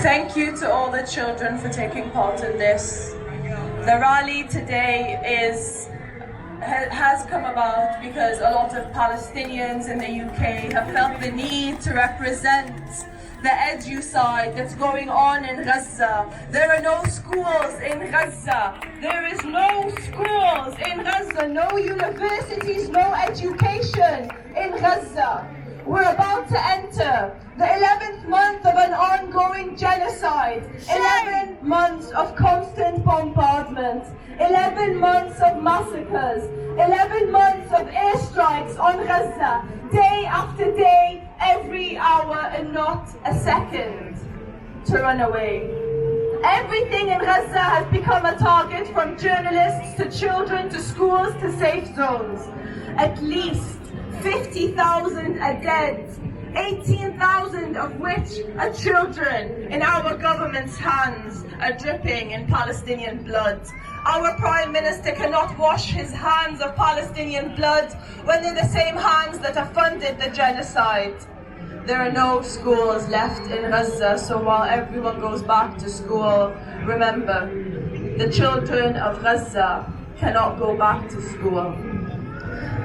Thank you to all the children for taking part in this. The rally today has come about because a lot of Palestinians in the UK have felt the need to represent the eduside that's going on in Gaza. There are no schools in Gaza. There is no schools in Gaza, no universities, no education in Gaza. We're about to enter the 11th month of an ongoing genocide, 11 months of constant bombardment, 11 months of massacres, 11 months of airstrikes on Gaza, day after day, every hour and not a second to run away. Everything in Gaza has become a target, from journalists to children to schools to safe zones. At least 50,000 are dead, 18,000 of which are children in our government's hands, are dripping in Palestinian blood. Our Prime Minister cannot wash his hands of Palestinian blood when they're the same hands that have funded the genocide. There are no schools left in Gaza, so while everyone goes back to school, remember, the children of Gaza cannot go back to school.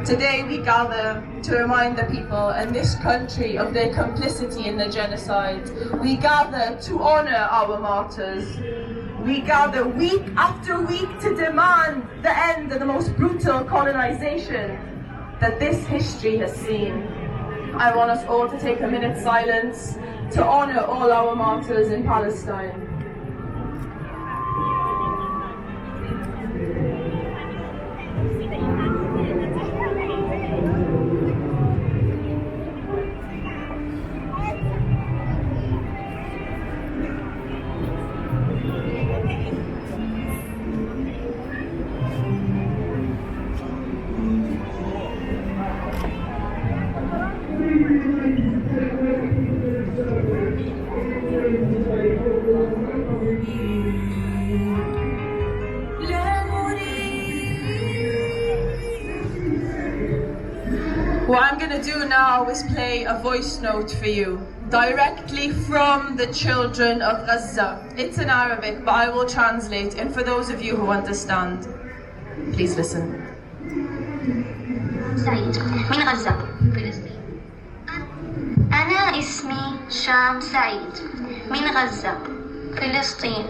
Today we gather to remind the people in this country of their complicity in the genocide. We gather to honor our martyrs. We gather week after week to demand the end of the most brutal colonization that this history has seen. I want us all to take a minute's silence to honor all our martyrs in Palestine. What I'm going to do now is play a voice note for you, directly from the children of Gaza. It's in Arabic, but I will translate, and for those of you who understand, please listen. سعيد من غزة فلسطين. أنا اسمي شام سعيد من غزة فلسطين.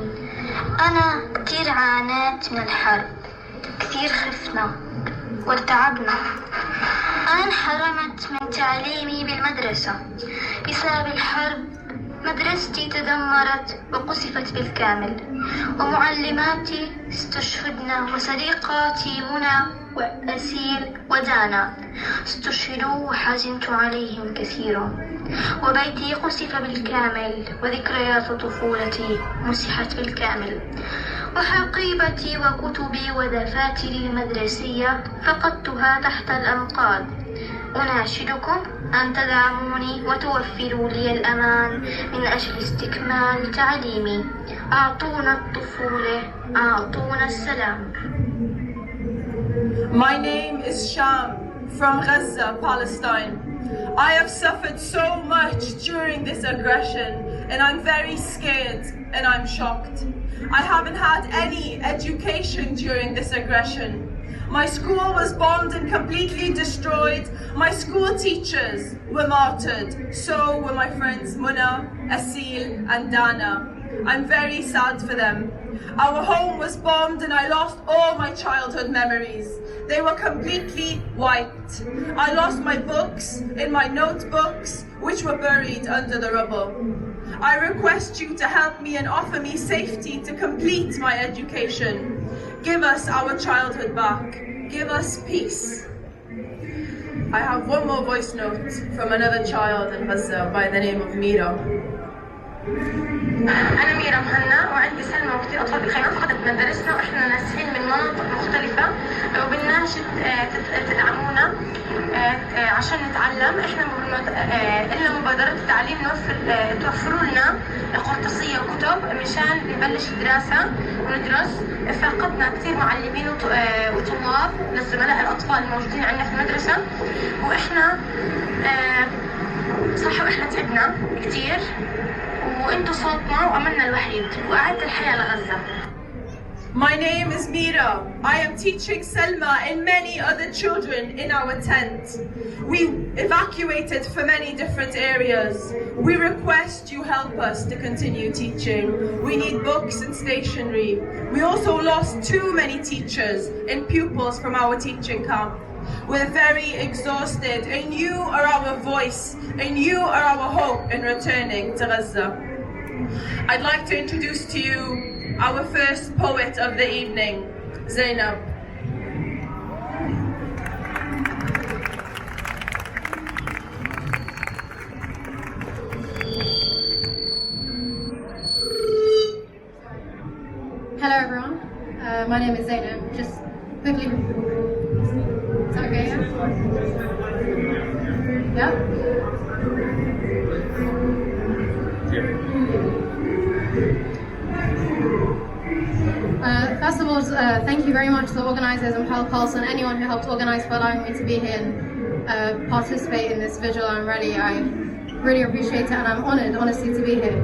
أنا كثير عانيت من الحرب، كثير خفنا وارتعبنا. أنا انحرمت من تعليمي بالمدرسة بسبب الحرب. مدرستي تدمرت وقصفت بالكامل، ومعلماتي استشهدن، وصديقاتي منى وأسيل ودانا استشهدوا وحزنت عليهم كثيرا، وبيتي قصف بالكامل، وذكريات طفولتي مسحت بالكامل، وحقيبتي وكتبي ودفاتري المدرسية فقدتها تحت الأنقاض. أناشدكم أن تدعموني وتوفروا لي الأمان من أجل استكمال تعليمي. أعطونا الطفولة، أعطونا السلام. My name is Sham from Gaza, Palestine. I have suffered so much during this aggression, and I'm very scared and I'm shocked. I haven't had any education during this aggression. My school was bombed and completely destroyed. My school teachers were martyred. So were my friends Muna, Asil and Dana. I'm very sad for them. Our home was bombed and I lost all my childhood memories. They were completely wiped. I lost my books in my notebooks, which were buried under the rubble. I request you to help me and offer me safety to complete my education. Give us our childhood back. Give us peace. I have one more voice note from another child in Gaza by the name of Mira. أنا ميرا مهنا وعندي سلمى وكثير أطفال بخيمة فقدت مدارسنا وإحنا نازحين من مناطق مختلفة وبالناشد تدعمونا عشان نتعلم. إحنا إلنا مبادرة التعليم توفروا لنا قرطاسية وكتب مشان نبلش الدراسة وندرس. فقدنا كثير معلمين وطلاب للزملاء الأطفال الموجودين عندنا في المدرسة وإحنا صراحة إحنا تعبنا كثير وانتو صوتنا وأملنا الوحيد وأعدت الحياة لغزة. My name is Mira. I am teaching Selma and many other children in our tent. We evacuated for many different areas. We request you help us to continue teaching. We need books and stationery. We also lost too many teachers and pupils from our teaching camp. We're very exhausted and you are our voice and you are our hope in returning to Gaza. I'd like to introduce to you our first poet of the evening, Zainab. Hello everyone, my name is Zainab. Just quickly, is that okay? Yeah? First of all, thank you very much to the organisers and Pal Pulse and anyone who helped organise for allowing me to be here and participate in this vigil and rally. I really appreciate it and I'm honoured, honestly, to be here.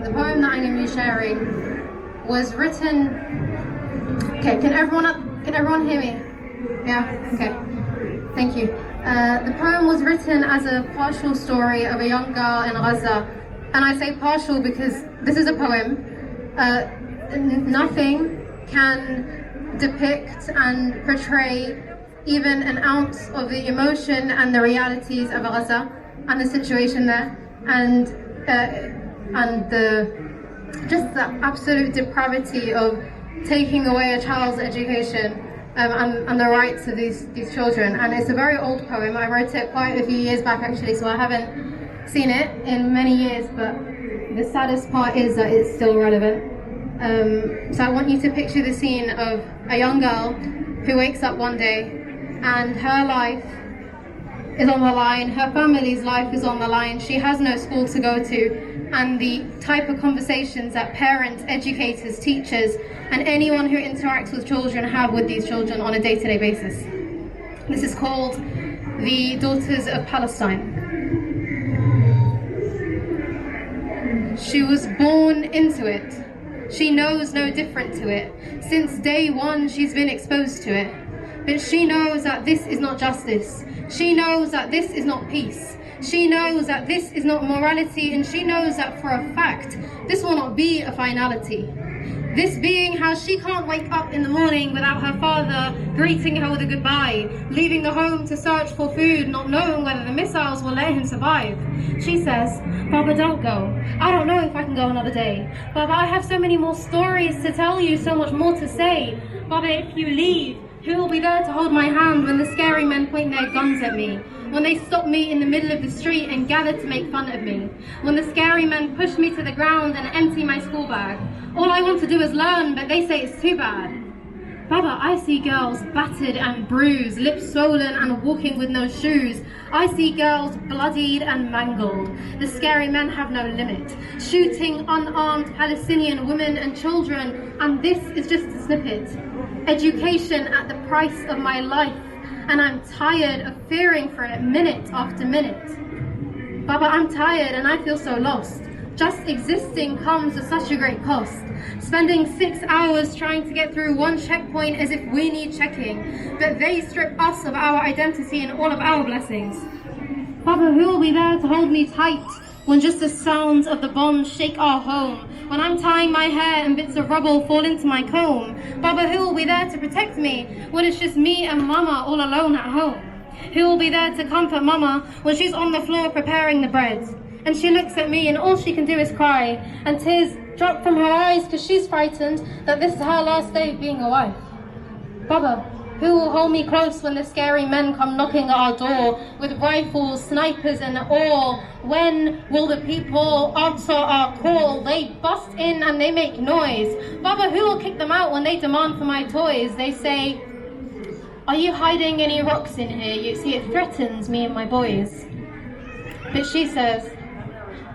The poem that I'm going to be sharing was written... Okay, can everyone hear me? Yeah? Okay. Thank you. The poem was written as a partial story of a young girl in Gaza. And I say partial because this is a poem. Nothing can depict and portray even an ounce of the emotion and the realities of Gaza and the situation there, and just the absolute depravity of taking away a child's education and the rights of these children. And it's a very old poem. I wrote it quite a few years back actually, so I haven't seen it in many years, but the saddest part is that it's still relevant. So I want you to picture the scene of a young girl who wakes up one day and her life is on the line, her family's life is on the line, she has no school to go to, and the type of conversations that parents, educators, teachers and anyone who interacts with children have with these children on a day-to-day basis. This is called The Daughters of Palestine. She was born into it. She knows no different to it. Since day one, she's been exposed to it. But she knows that this is not justice. She knows that this is not peace. She knows that this is not morality, and she knows that for a fact, this will not be a finality. This being how she can't wake up in the morning without her father greeting her with a goodbye, leaving the home to search for food, not knowing whether the missiles will let him survive. She says, "Baba, don't go. I don't know if I can go another day. Baba, I have so many more stories to tell you, so much more to say. Baba, if you leave, who will be there to hold my hand when the scary men point their guns at me? When they stop me in the middle of the street and gather to make fun of me? When the scary men push me to the ground and empty my school bag? All I want to do is learn, but they say it's too bad. Baba, I see girls battered and bruised, lips swollen and walking with no shoes. I see girls bloodied and mangled. The scary men have no limit, shooting unarmed Palestinian women and children, and this is just a snippet. Education at the price of my life, and I'm tired of fearing for it minute after minute. Baba, I'm tired and I feel so lost. just existing comes at such a great cost. Spending 6 hours trying to get through one checkpoint as if we need checking, but they strip us of our identity and all of our blessings. Baba, who will be there to hold me tight when just the sounds of the bombs shake our home? When I'm tying my hair and bits of rubble fall into my comb? Baba, who will be there to protect me when it's just me and Mama all alone at home? Who will be there to comfort Mama when she's on the floor preparing the bread? And she looks at me and all she can do is cry, and tears drop from her eyes because she's frightened that this is her last day of being a wife. Baba, who will hold me close when the scary men come knocking at our door with rifles, snipers and all? When will the people answer our call? They bust in and they make noise. Baba, who will kick them out when they demand for my toys? They say, "Are you hiding any rocks in here? You see, it threatens me and my boys." But she says,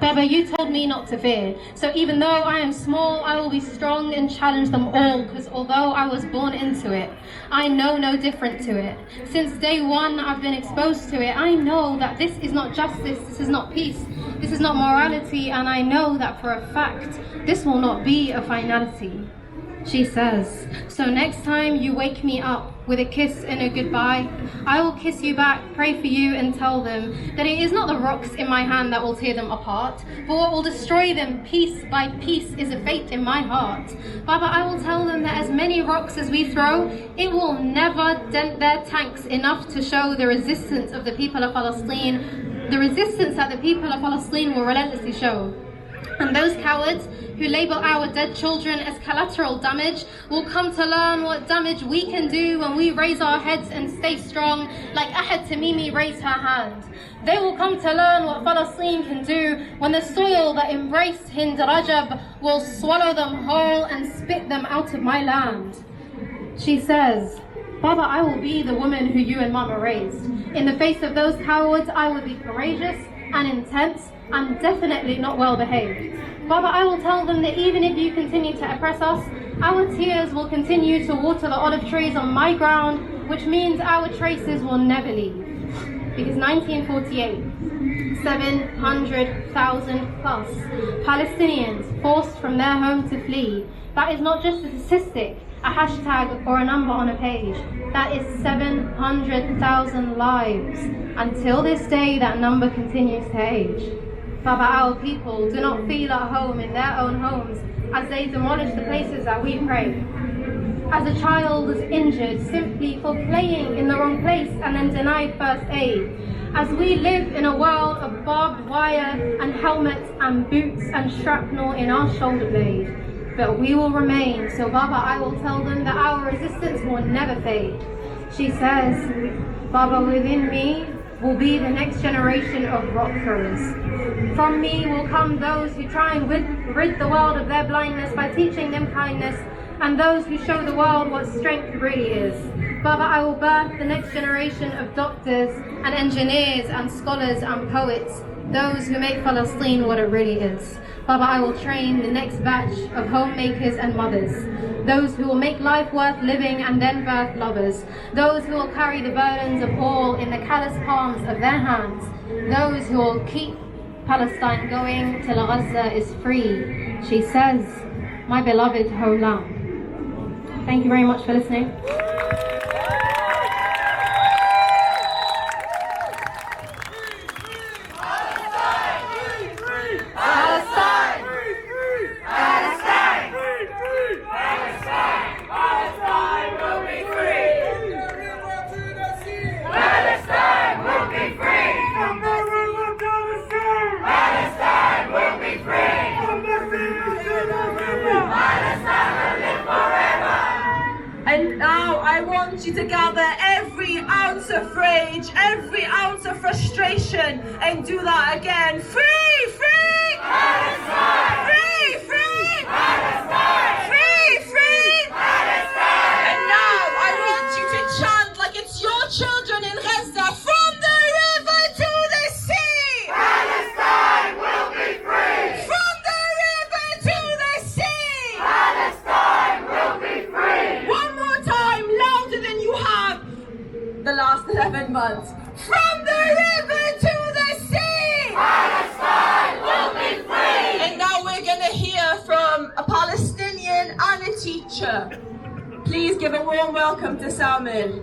"Baba, you told me not to fear. So even though I am small, I will be strong and challenge them all, because although I was born into it, I know no different to it. Since day one, I've been exposed to it. I know that this is not justice, this is not peace, this is not morality, and I know that for a fact, this will not be a finality." She says, "So next time you wake me up with a kiss and a goodbye, I will kiss you back, pray for you, and tell them that it is not the rocks in my hand that will tear them apart, but what will destroy them piece by piece is a faith in my heart. Baba, I will tell them that as many rocks as we throw, it will never dent their tanks enough to show the resistance of the people of Palestine, the resistance that the people of Palestine will relentlessly show. And those cowards who label our dead children as collateral damage will come to learn what damage we can do when we raise our heads and stay strong like Ahad Tamimi raised her hand. They will come to learn what Palestine can do when the soil that embraced Hind Rajab will swallow them whole and spit them out of my land." She says, "Baba, I will be the woman who you and Mama raised. In the face of those cowards, I will be courageous and intense and definitely not well behaved. Baba, I will tell them that even if you continue to oppress us, our tears will continue to water the olive trees on my ground, which means our traces will never leave." Because 1948, 700,000 plus Palestinians forced from their home to flee. That is not just a statistic, a hashtag or a number on a page. That is 700,000 lives. Until this day, that number continues to age. Baba, our people do not feel at home in their own homes as they demolish the places that we pray. As a child was injured simply for playing in the wrong place and then denied first aid. As we live in a world of barbed wire and helmets and boots and shrapnel in our shoulder blade. But we will remain, so Baba, I will tell them that our resistance will never fade. She says, "Baba, within me will be the next generation of rock throwers. From me will come those who try and rid the world of their blindness by teaching them kindness, and those who show the world what strength really is. Baba, I will birth the next generation of doctors and engineers and scholars and poets, those who make Palestine what it really is. Baba, I will train the next batch of homemakers and mothers, those who will make life worth living and then birth lovers, those who will carry the burdens of all in the callous palms of their hands, those who will keep Palestine going till Gaza is free." She says, "My beloved homeland." Thank you very much for listening. And now I want you to gather every ounce of rage, every ounce of frustration, and do that again. Free, free! Palestine! Free, free! Palestine! Free, free! Palestine! And now I want you to chant like it's your children in Gaza, from the river to the sea! Palestine will be free! From the river to the sea! Palestine will be free! One more time, louder than you have the last 11 months. From the river to the sea! Palestine will be free! And teacher. Please give a warm welcome to Salman.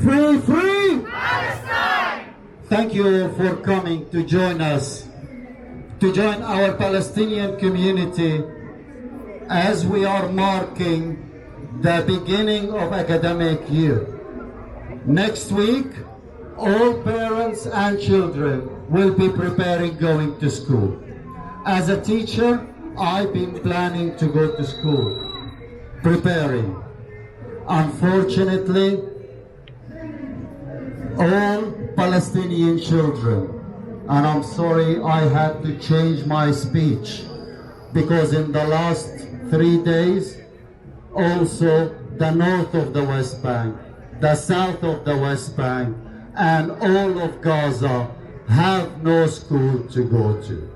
Free, free! Palestine! Thank you for coming to join us, to join our Palestinian community as we are marking the beginning of academic year. Next week, all parents and children will be preparing going to school. As a teacher, I've been planning to go to school, preparing. Unfortunately, all Palestinian children, and I'm sorry I had to change my speech, because in the last 3 days, also the north of the West Bank, the south of the West Bank, and all of Gaza have no school to go to.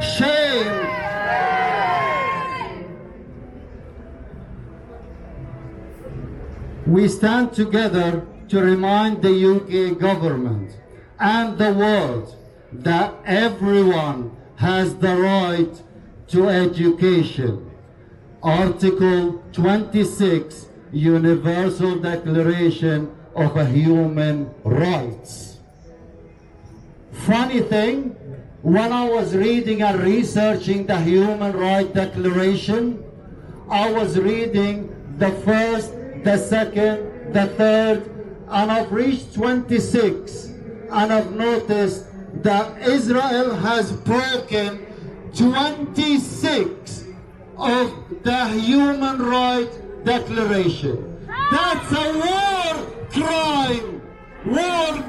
Shame! We stand together to remind the UK government and the world that everyone has the right to education. Article 26, Universal Declaration of Human Rights. Funny thing, when I was reading and researching the Human Rights Declaration, I was reading the first, the second, the third, and I've reached 26, and I've noticed that Israel has broken 26 of the Human Rights Declaration. That's a war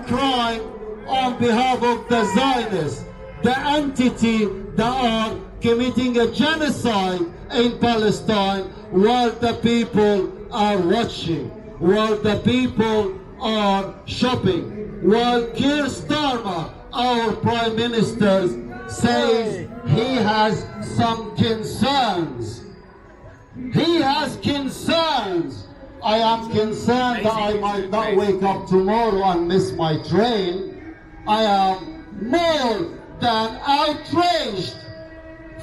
crime on behalf of the Zionists, the entity that are committing a genocide in Palestine while the people are watching, while the people are shopping, while Keir Starmer, our Prime Minister, says he has some concerns. He has concerns. I am concerned that I might not wake up tomorrow and miss my train. I am more than outraged,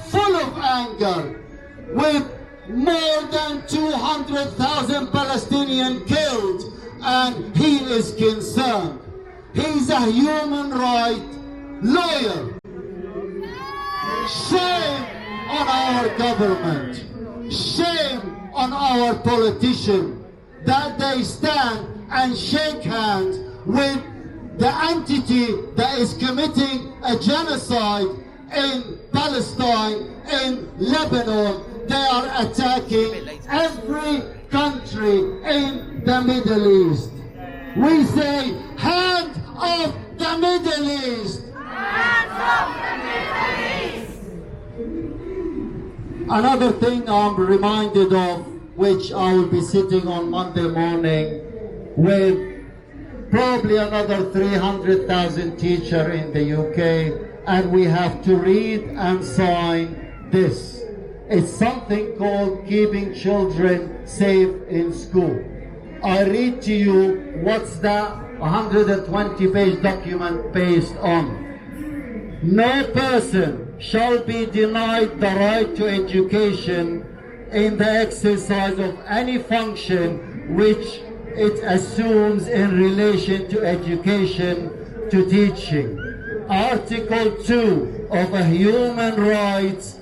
full of anger, with more than 200,000 Palestinians killed, and he is concerned. He's a human rights lawyer. Shame on our government. Shame on our politicians that they stand and shake hands with the entity that is committing a genocide in Palestine, in Lebanon. They are attacking every country in the Middle East. We say, hand off the Middle East! Hands off the Middle East! Another thing I'm reminded of, which I will be sitting on Monday morning with probably another 300,000 teachers in the UK, and we have to read and sign this. It's something called Keeping Children Safe in School. I read to you what's that 120-page document based on. No person shall be denied the right to education in the exercise of any function which it assumes in relation to education, to teaching. Article 2 of a Human Rights,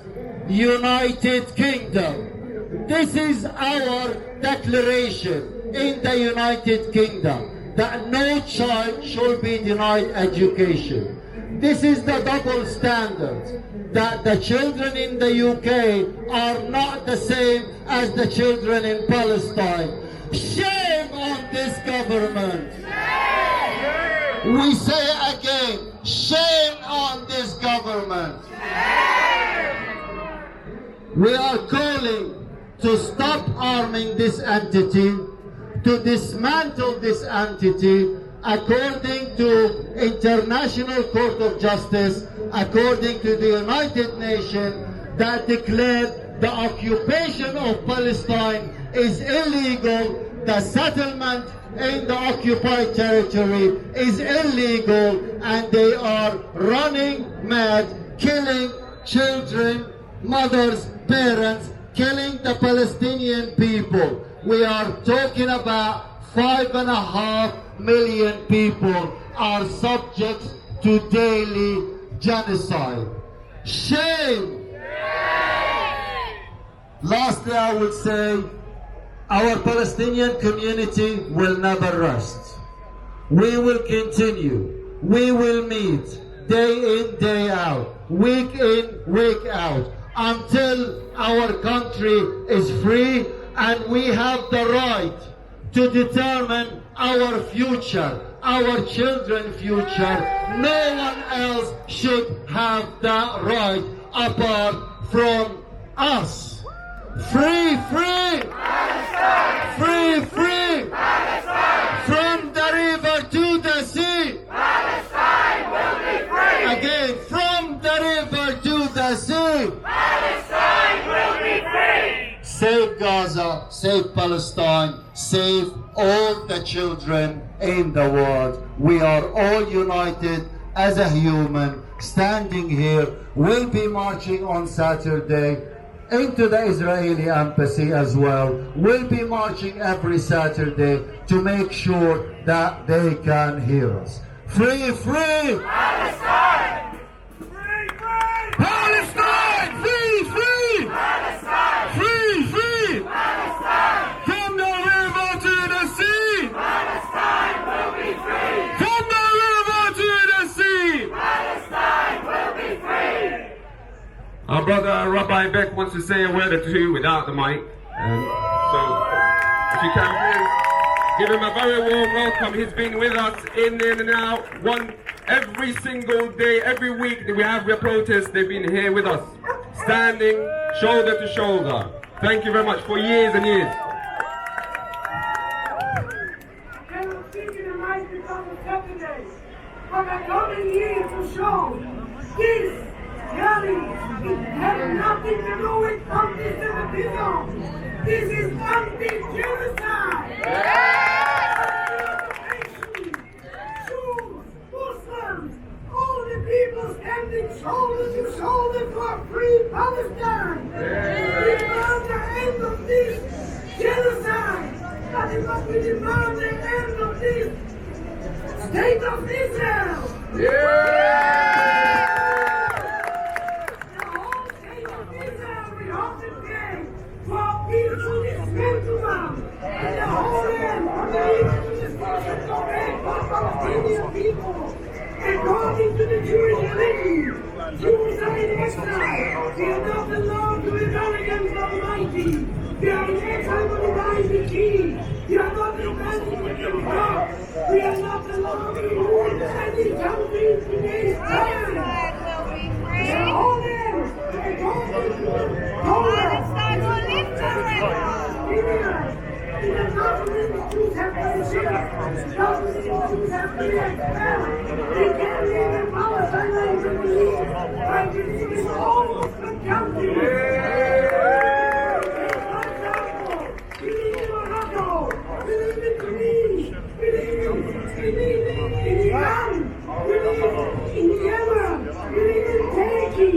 United Kingdom. This is our declaration in the United Kingdom, that no child shall be denied education. This is the double standard, that the children in the UK are not the same as the children in Palestine. Shame on this government. Shame. We say again, shame on this government. Shame. We are calling to stop arming this entity, to dismantle this entity according to International Court of Justice, according to the United Nations, that declared the occupation of Palestine is illegal the settlement in the occupied territory is illegal, and they are running mad, killing children, mothers, parents, killing the Palestinian people. We are talking about 5.5 million people are subject to daily genocide. Shame! Lastly, I would say our Palestinian community will never rest. We will continue. We will meet day in, day out, week in, week out, until our country is free and we have the right to determine our future, our children's future. No one else should have that right apart from us. Free, free! Palestine! Free, free! Palestine! From the river to the sea! Palestine will be free! Again, from the river to the sea! Palestine will be free! Save Gaza, save Palestine, save all the children in the world. We are all united as a human, standing here. We'll be marching on Saturday into the Israeli embassy as well. We'll be marching every Saturday to make sure that they can hear us. Free, free! Palestine! Free, free! Palestine! Free, free! Palestine! Free, free! Palestine! From the river to the sea! Palestine will be free! From the river to the sea! Palestine will be free! Our brother Rabbi Beck wants to say a word or two without the mic. So, if you can please give him a very warm welcome. He's been with us in and out, every single day, every week that we have the protests, they've been here with us, standing shoulder to shoulder. Thank you very much for years and years. I cannot speak in the mic because of Saturday, but I come in here to show this rally has nothing to do with anti-Semitism. This is anti-genocide. Jews, Muslims, all the people standing shoulder to shoulder for free Palestine. We demand the end of this genocide. That is what we demand, the end of this state of Israel. The whole state of Israel we have to pay for mutual dismantlement. And the whole land for the mutual destruction of the Palestinian people. According to the Jewish religion, Jews are in exile. We are not allowed to rebel against Almighty. We are in exile to divine the King. We are not independent from God. We are not allowed to rule any country in today's time. The whole land, according to the Torah, in the government, Jews have been shipped. Government Jews have been expelled. They can't live in Palestine like they believe. Like this is almost a country. For example, we live in Morocco. We live in Greece. We live in Iran. We live in Yemen. We live in Turkey.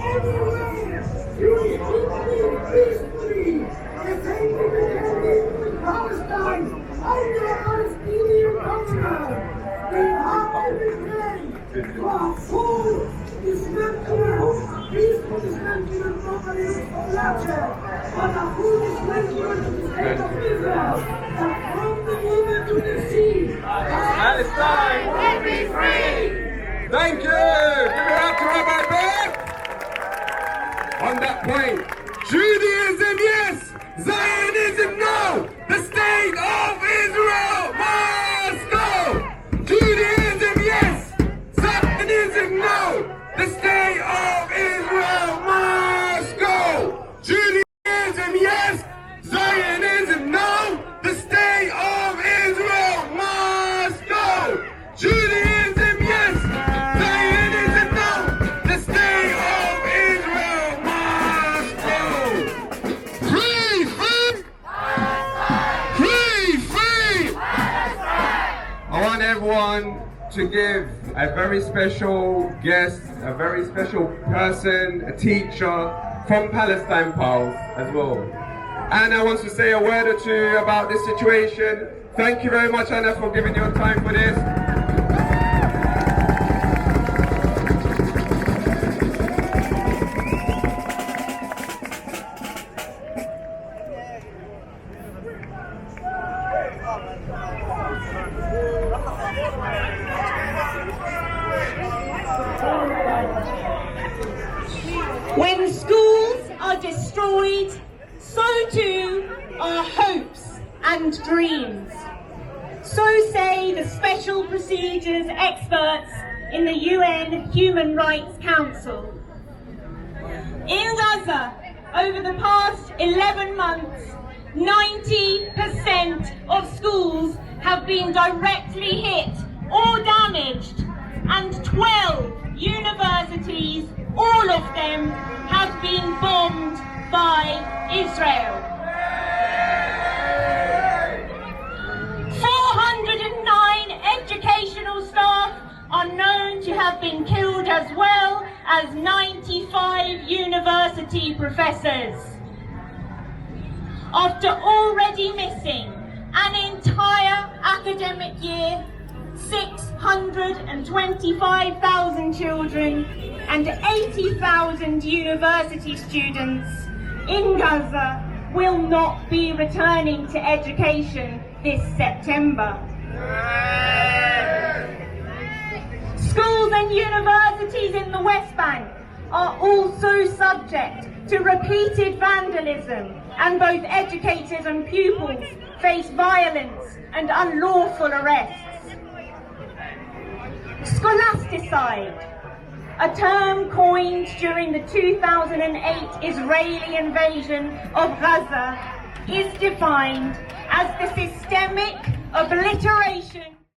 Everywhere. Jewish people live peacefully. The same thing with Palestine, under Palestinian government. They have to be trained for full dismantlement, peaceful dismantlement of bloodshed, but a full dismantlement of the state of Israel, and from the river to the sea. Palestine will be free! Thank you! Give it up to Rabbi Beck! On that point, Judaism, yes! Zionism, no! The state of Israel must go! Judaism, yes! Zionism, no! The state of Israel must go! Judaism, yes! Zionism, no! The state of Israel must go! Judaism, yes! Zionism, no! The state of Israel must go! Free, free! Free, to give a very special guest, a very special person, a teacher from Palestine Pals as well. Anna wants to say a word or two about this situation. Thank you very much, Anna, for giving your time for this. When schools are destroyed, so too are hopes and dreams. So say the special procedures experts in the UN Human Rights Council. In Gaza, over the past 11 months, 90% of schools have been directly hit or damaged, and 12 universities, all of them, have been bombed by Israel. 409 educational staff are known to have been killed, as well as 95 university professors. After already missing an entire academic year, 625,000 children and 80,000 university students in Gaza will not be returning to education this September. Schools and universities in the West Bank are also subject to repeated vandalism, and both educators and pupils face violence and unlawful arrests. Scholasticide, a term coined during the 2008 Israeli invasion of Gaza, is defined as the systemic obliteration